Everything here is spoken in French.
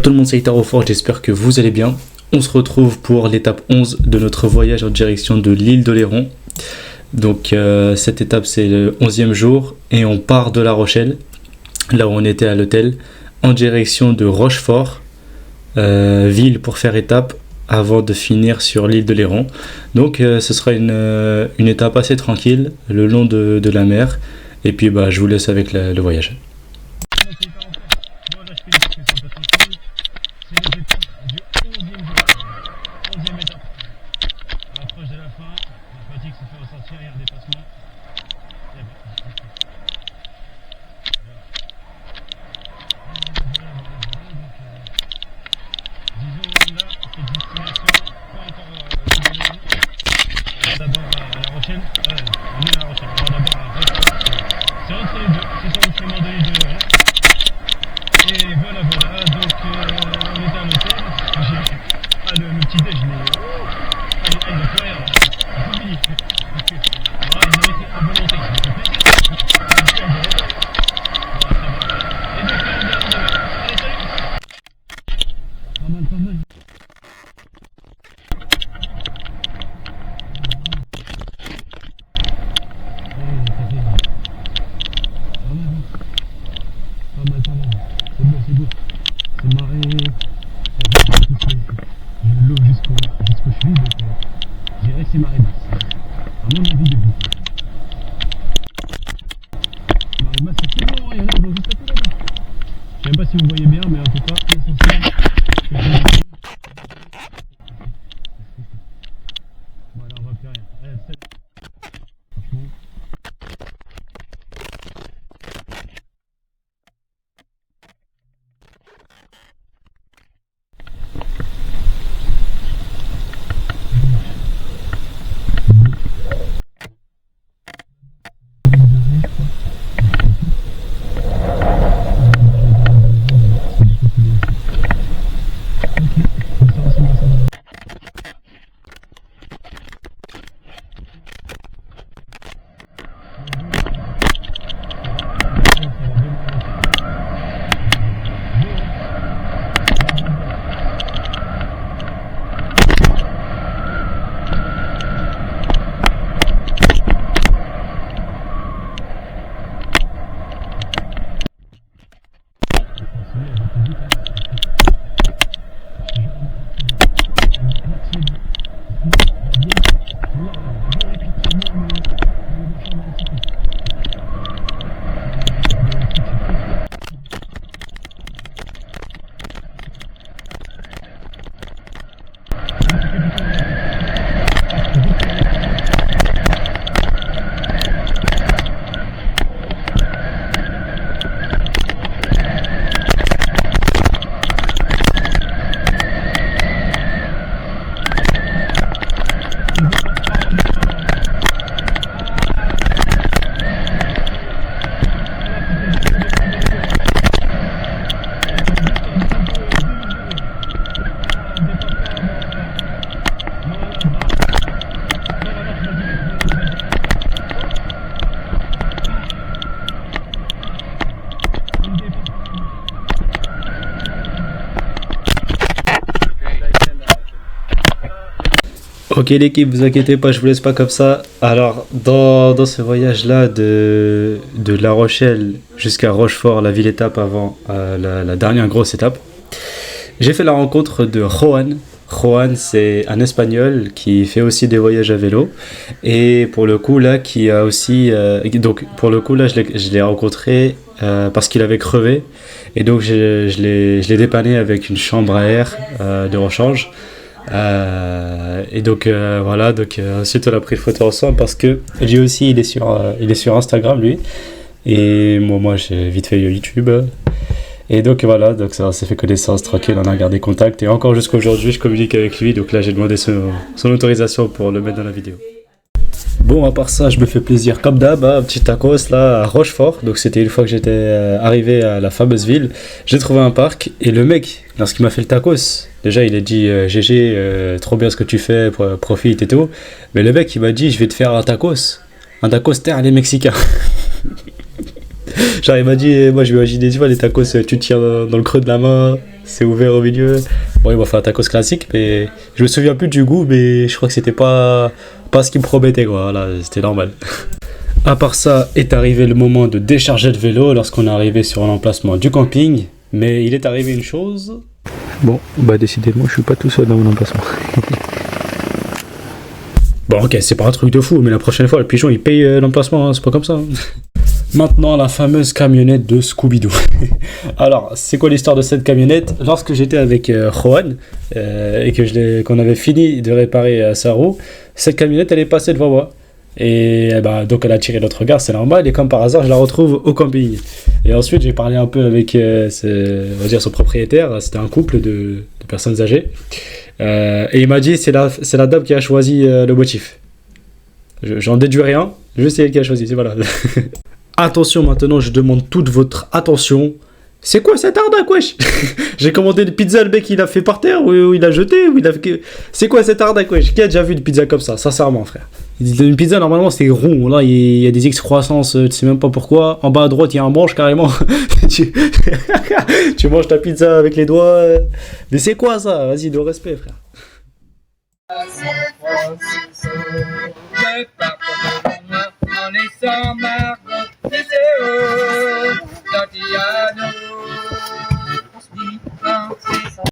tout le monde, c'est Itarofor, j'espère que vous allez bien. On se retrouve pour l'étape 11 de notre voyage en direction de l'île d'Oléron. Donc cette étape c'est le 11e jour et on part de La Rochelle, là où on était à l'hôtel, en direction de Rochefort, ville pour faire étape avant de finir sur l'île d'Oléron. Donc ce sera une étape assez tranquille le long de la mer et puis je vous laisse avec le voyage. Je sais pas si vous voyez bien, mais en tout cas, l'essentiel, voilà, on voit plus rien. Franchement. Ok l'équipe, vous inquiétez pas, je vous laisse pas comme ça. Alors dans ce voyage là de La Rochelle jusqu'à Rochefort, la ville étape avant la dernière grosse étape, j'ai fait la rencontre de Juan. Juan, c'est un Espagnol qui fait aussi des voyages à vélo et pour le coup là qui a aussi pour le coup là je l'ai rencontré parce qu'il avait crevé et donc je l'ai dépanné avec une chambre à air de rechange. Et donc voilà, ensuite on a pris une photo ensemble parce que lui aussi il est sur Instagram lui et moi j'ai vite fait YouTube et donc voilà, donc ça s'est fait connaissance tranquille, on a gardé contact et encore jusqu'à aujourd'hui je communique avec lui, donc là j'ai demandé son autorisation pour le mettre dans la vidéo. Bon, à part ça, je me fais plaisir comme d'hab, un petit tacos là à Rochefort. Donc c'était une fois que j'étais arrivé à la fameuse ville. J'ai trouvé un parc et le mec, lorsqu'il m'a fait le tacos, déjà il a dit GG, trop bien ce que tu fais, profite et tout. Mais le mec il m'a dit je vais te faire un tacos terre les Mexicains. Genre il m'a dit, moi je m'imaginais tu vois les tacos, tu tiens dans le creux de la main, C'est ouvert au milieu. Bon, il m'a fait un tacos classique, mais je me souviens plus du goût, mais je crois que c'était pas ce qu'il me promettait, quoi. Voilà, c'était normal. À part ça, est arrivé le moment de décharger le vélo lorsqu'on est arrivé sur l'emplacement du camping. Mais il est arrivé une chose. Bon, bah décidément, je suis pas tout seul dans mon emplacement. Bon, ok, c'est pas un truc de fou, mais la prochaine fois, le pigeon il paye l'emplacement, hein, c'est pas comme ça. Hein. Maintenant, la fameuse camionnette de Scooby-Doo. Alors, c'est quoi l'histoire de cette camionnette? Lorsque j'étais avec Juan et que qu'on avait fini de réparer sa roue, cette camionnette elle est passée devant moi. Et bah, donc elle a attiré notre regard, c'est normal, et comme par hasard, je la retrouve au camping. Et ensuite, j'ai parlé un peu avec on va dire son propriétaire, c'était un couple de personnes âgées. Et il m'a dit c'est la dame qui a choisi le motif. J'en déduis rien, juste c'est elle qui a choisi, c'est voilà. Attention, maintenant je demande toute votre attention. C'est quoi cette arnaque, wesh? J'ai commandé une pizza, le mec il a fait par terre, ou il a jeté, ou il a fait... C'est quoi cette arnaque, wesh? Qui a déjà vu une pizza comme ça, sincèrement, frère? Une pizza, normalement, c'est rond. Là, il y a des excroissances, tu sais même pas pourquoi. En bas à droite, il y a un manche, carrément. tu... tu manges ta pizza avec les doigts. Mais c'est quoi ça? Vas-y, de respect, frère. On est sans